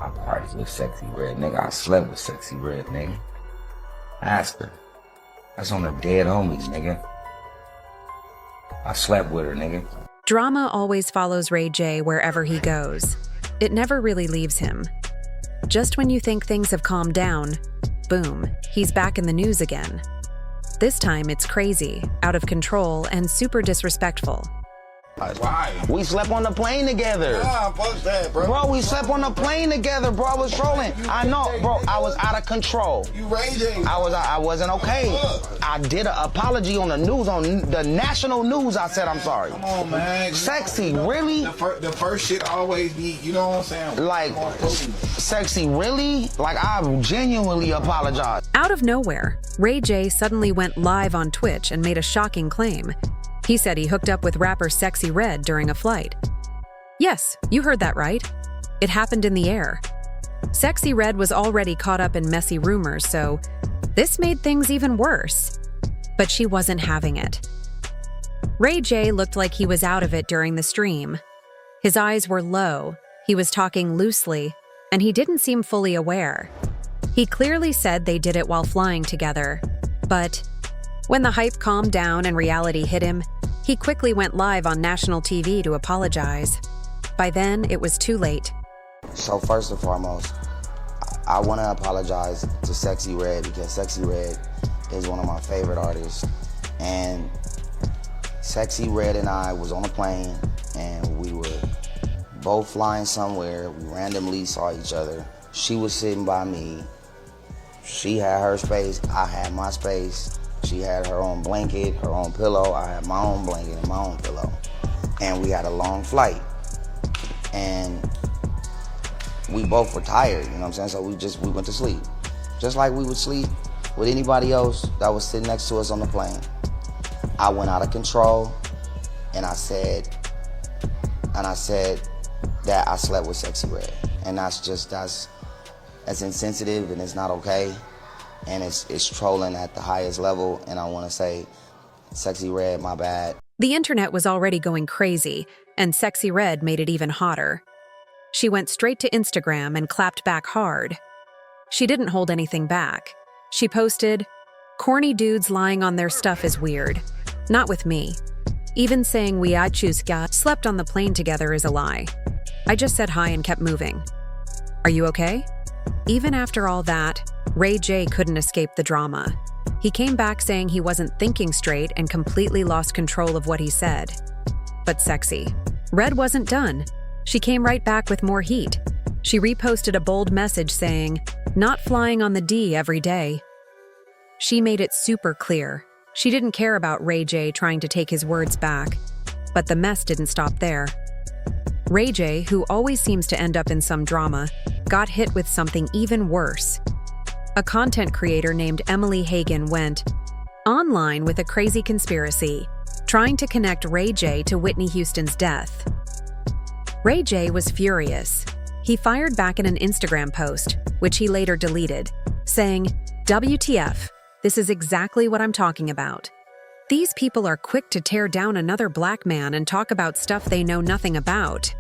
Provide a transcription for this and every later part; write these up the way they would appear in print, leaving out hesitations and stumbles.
I partied with Sexyy Red, nigga. I slept with Sexyy Red, nigga. Ask her. That's on her dead homies, nigga. I slept with her, nigga. Drama always follows Ray J wherever he goes. It never really leaves him. Just when you think things have calmed down, boom, he's back in the news again. This time it's crazy, out of control, and super disrespectful. Why? We slept on the plane together. Nah, fuck that, bro. Bro, we slept on the plane together, bro. I was trolling. I know, bro. I was out of control. You raging. I wasn't okay. I did an apology on the news, on the national news. I said I'm sorry. Come on, man. Sexy, really? The first shit always be, you know what I'm saying? Like, Sexy, really? Like, I genuinely apologize. Out of nowhere, Ray J suddenly went live on Twitch and made a shocking claim. He said he hooked up with rapper Sexyy Red during a flight. Yes, you heard that right. It happened in the air. Sexyy Red was already caught up in messy rumors, so this made things even worse. But she wasn't having it. Ray J looked like he was out of it during the stream. His eyes were low, he was talking loosely, and he didn't seem fully aware. He clearly said they did it while flying together, but when the hype calmed down and reality hit him, he quickly went live on national TV to apologize. By then, it was too late. So first and foremost, I want to apologize to Sexyy Red because Sexyy Red is one of my favorite artists. And Sexyy Red and I was on a plane and we were both flying somewhere. We randomly saw each other. She was sitting by me. She had her space, I had my space. She had her own blanket, her own pillow. I had my own blanket and my own pillow. And we had a long flight. And we both were tired, you know what I'm saying? So we went to sleep. Just like we would sleep with anybody else that was sitting next to us on the plane. I went out of control and I said that I slept with Sexyy Red. And that's insensitive and it's not okay. And it's trolling at the highest level, and I want to say, Sexyy Red, my bad. The internet was already going crazy, and Sexyy Red made it even hotter. She went straight to Instagram and clapped back hard. She didn't hold anything back. She posted, "Corny dudes lying on their stuff is weird. Not with me. Even saying we slept on the plane together is a lie. I just said hi and kept moving. Are you okay?" Even after all that, Ray J couldn't escape the drama. He came back saying he wasn't thinking straight and completely lost control of what he said. But Sexyy Red wasn't done. She came right back with more heat. She reposted a bold message saying, "Not flying on the D every day." She made it super clear. She didn't care about Ray J trying to take his words back. But the mess didn't stop there. Ray J, who always seems to end up in some drama, got hit with something even worse. A content creator named Emily Hagan went online with a crazy conspiracy, trying to connect Ray J to Whitney Houston's death. Ray J was furious. He fired back in an Instagram post, which he later deleted, saying, "WTF, this is exactly what I'm talking about. These people are quick to tear down another black man and talk about stuff they know nothing about.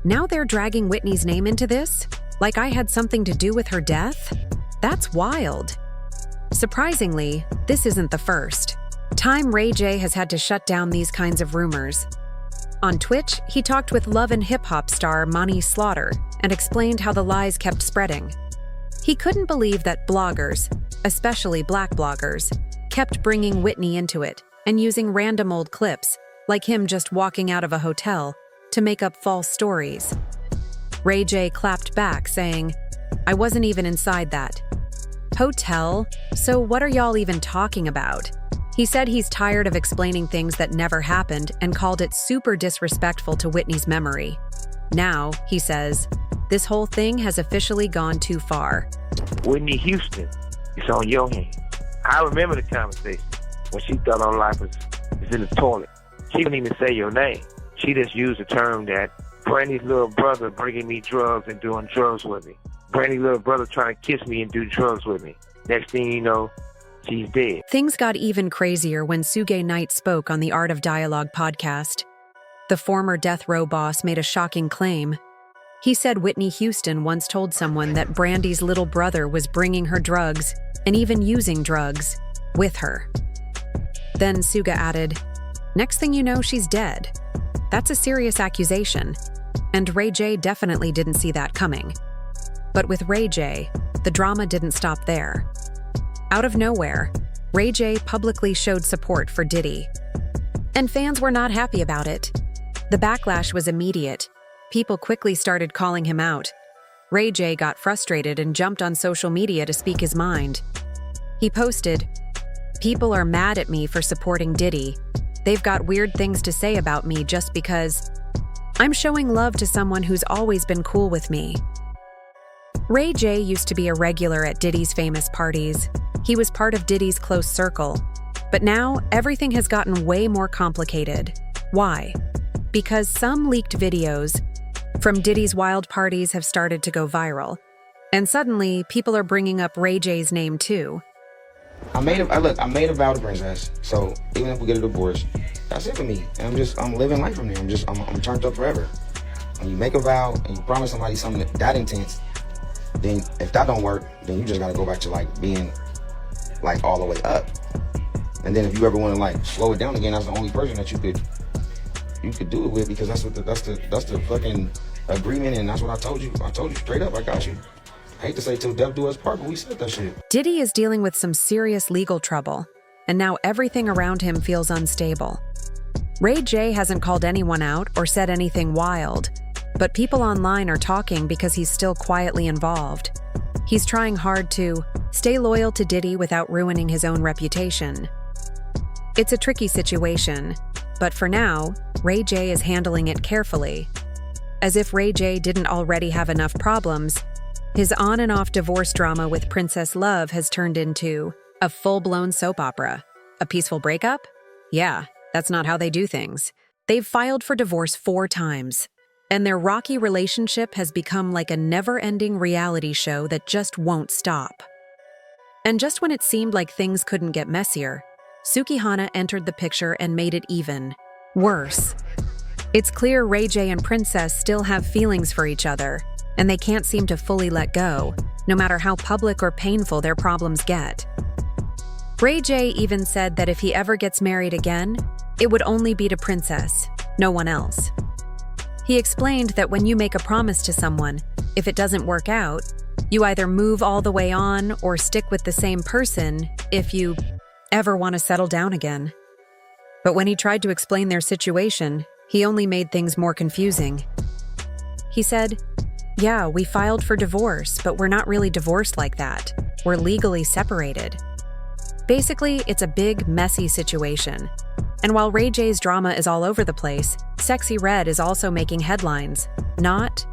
Now they're dragging Whitney's name into this? Like I had something to do with her death? That's wild." Surprisingly, this isn't the first time Ray J has had to shut down these kinds of rumors. On Twitch, he talked with love and hip-hop star Money Slaughter and explained how the lies kept spreading. He couldn't believe that bloggers, especially black bloggers, kept bringing Whitney into it and using random old clips, like him just walking out of a hotel, to make up false stories. Ray J clapped back, saying, "I wasn't even inside that." Hotel? So what are y'all even talking about? He said he's tired of explaining things that never happened and called it super disrespectful to Whitney's memory. Now, he says, this whole thing has officially gone too far. Whitney Houston, it's on your hand. I remember the conversation when she thought her life was in the toilet. She didn't even say your name. She just used the term that Brandy's little brother bringing me drugs and doing drugs with me. Brandy's little brother trying to kiss me and do drugs with me. Next thing you know, she's dead. Things got even crazier when Suge Knight spoke on the Art of Dialogue podcast. The former death row boss made a shocking claim. He said Whitney Houston once told someone that Brandy's little brother was bringing her drugs and even using drugs with her. Then Suga added, "Next thing you know, she's dead." That's a serious accusation, and Ray J definitely didn't see that coming. But with Ray J, the drama didn't stop there. Out of nowhere, Ray J publicly showed support for Diddy. And fans were not happy about it. The backlash was immediate. People quickly started calling him out. Ray J got frustrated and jumped on social media to speak his mind. He posted, "People are mad at me for supporting Diddy. They've got weird things to say about me just because I'm showing love to someone who's always been cool with me." Ray J used to be a regular at Diddy's famous parties. He was part of Diddy's close circle. But now, everything has gotten way more complicated. Why? Because some leaked videos from Diddy's wild parties have started to go viral. And suddenly, people are bringing up Ray J's name too. I made a vow to Princess. So even if we get a divorce, that's it for me. And I'm living life from there. I'm turned up forever. When you make a vow and you promise somebody something that intense, then if that don't work, then you just gotta go back to like being like all the way up. And then if you ever want to like slow it down again, that's the only person that you could do it with, because that's the fucking agreement, and that's what I told you. I told you straight up, I got you. I hate to say till death do us part, but we said that shit. Diddy is dealing with some serious legal trouble, and now everything around him feels unstable. Ray J hasn't called anyone out or said anything wild, but people online are talking because he's still quietly involved. He's trying hard to stay loyal to Diddy without ruining his own reputation. It's a tricky situation, but for now, Ray J is handling it carefully. As if Ray J didn't already have enough problems, his on and off divorce drama with Princess Love has turned into a full-blown soap opera. A peaceful breakup? Yeah, that's not how they do things. They've filed for divorce 4 times, and their rocky relationship has become like a never-ending reality show that just won't stop. And just when it seemed like things couldn't get messier, Sukihana entered the picture and made it even worse. It's clear Ray J and Princess still have feelings for each other, and they can't seem to fully let go, no matter how public or painful their problems get. Ray J even said that if he ever gets married again, it would only be to Princess, no one else. He explained that when you make a promise to someone, if it doesn't work out, you either move all the way on or stick with the same person if you ever want to settle down again. But when he tried to explain their situation, he only made things more confusing. He said, "Yeah, we filed for divorce, but we're not really divorced like that. We're legally separated." Basically, it's a big, messy situation. And while Ray J's drama is all over the place, Sexyy Red is also making headlines. Not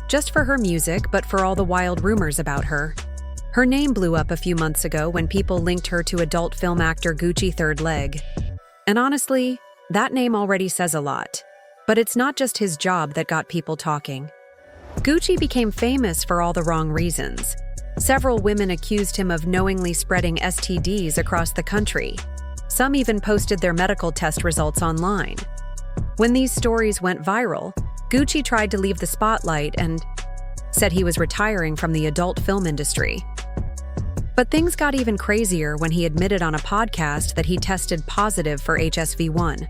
just for her music, but for all the wild rumors about her. Her name blew up a few months ago when people linked her to adult film actor GucciThirdLeg. And honestly, that name already says a lot. But it's not just his job that got people talking. Gucci became famous for all the wrong reasons. Several women accused him of knowingly spreading STDs across the country. Some even posted their medical test results online. When these stories went viral, Gucci tried to leave the spotlight and said he was retiring from the adult film industry. But things got even crazier when he admitted on a podcast that he tested positive for HSV-1.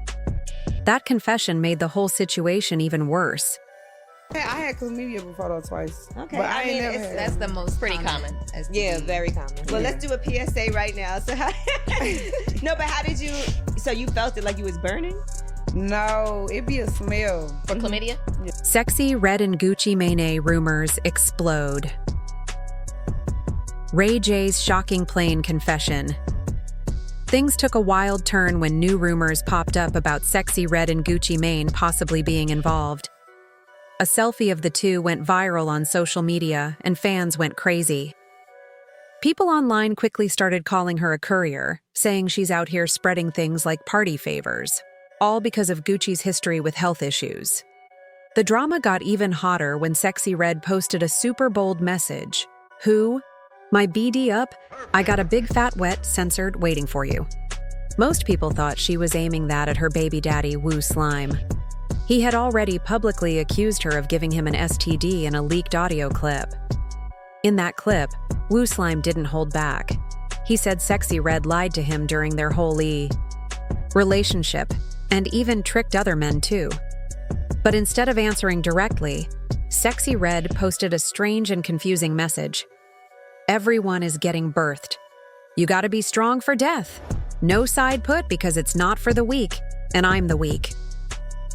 That confession made the whole situation even worse. I had chlamydia before though twice. Okay, But I mean, ain't never had that's it. the most Pretty common. Yeah, very common. Well, let's do a PSA right now. So, no, but how did you? So you felt it like you was burning? No, it be a smell. For chlamydia? Sexyy Red and Gucci Mane rumors explode. Ray J's shocking plane confession. Things took a wild turn when new rumors popped up about Sexyy Red and Gucci Mane possibly being involved. A selfie of the two went viral on social media, and fans went crazy. People online quickly started calling her a courier, saying she's out here spreading things like party favors, all because of Gucci's history with health issues. The drama got even hotter when Sexyy Red posted a super bold message. Who? My BD up? I got a big fat wet censored waiting for you. Most people thought she was aiming that at her baby daddy, Wu Slime. He had already publicly accused her of giving him an STD in a leaked audio clip. In that clip, Woo Slime didn't hold back. He said Sexyy Red lied to him during their holy relationship and even tricked other men too. But instead of answering directly, Sexyy Red posted a strange and confusing message. Everyone is getting birthed. You gotta be strong for death. No side put because it's not for the weak, and I'm the weak.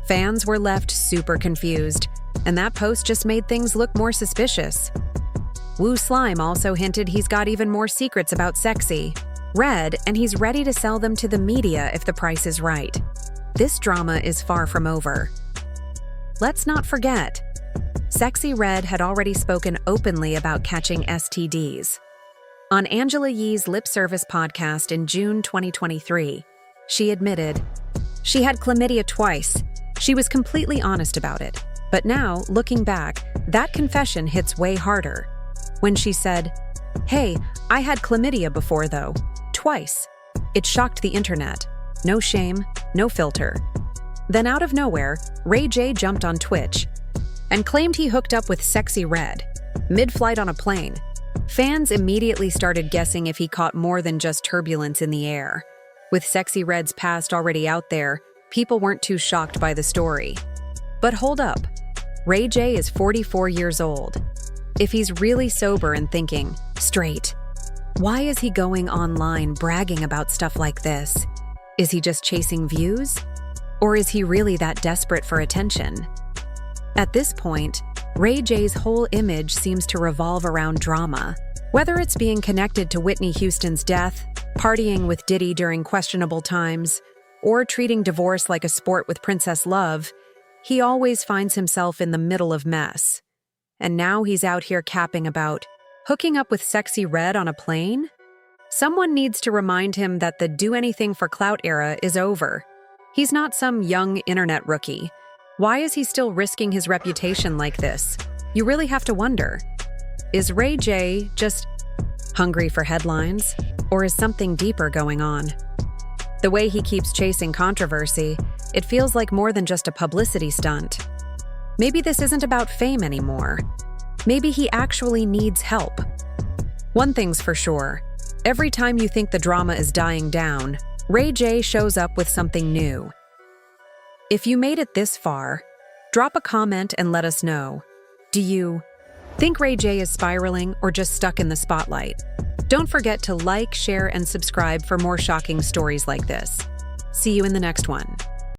Fans were left super confused, and that post just made things look more suspicious. Woo Slime also hinted he's got even more secrets about Sexyy Red, and he's ready to sell them to the media if the price is right. This drama is far from over. Let's not forget, Sexyy Red had already spoken openly about catching STDs. On Angela Yee's Lip Service podcast in June 2023, she admitted she had chlamydia twice. She was completely honest about it. But now, looking back, that confession hits way harder. When she said, "Hey, I had chlamydia before though. Twice." It shocked the internet. No shame, no filter. Then out of nowhere, Ray J jumped on Twitch and claimed he hooked up with Sexyy Red, mid-flight on a plane. Fans immediately started guessing if he caught more than just turbulence in the air. With Sexyy Red's past already out there, people weren't too shocked by the story. But hold up, Ray J is 44 years old. If he's really sober and thinking straight, why is he going online bragging about stuff like this? Is he just chasing views? Or is he really that desperate for attention? At this point, Ray J's whole image seems to revolve around drama. Whether it's being connected to Whitney Houston's death, partying with Diddy during questionable times, or treating divorce like a sport with Princess Love, he always finds himself in the middle of mess. And now he's out here capping about hooking up with Sexyy Red on a plane? Someone needs to remind him that the do anything for clout era is over. He's not some young internet rookie. Why is he still risking his reputation like this? You really have to wonder. Is Ray J just hungry for headlines? Or is something deeper going on? The way he keeps chasing controversy, it feels like more than just a publicity stunt. Maybe this isn't about fame anymore. Maybe he actually needs help. One thing's for sure. Every time you think the drama is dying down, Ray J shows up with something new. If you made it this far, drop a comment and let us know. Do you think Ray J is spiraling or just stuck in the spotlight? Don't forget to like, share, and subscribe for more shocking stories like this. See you in the next one.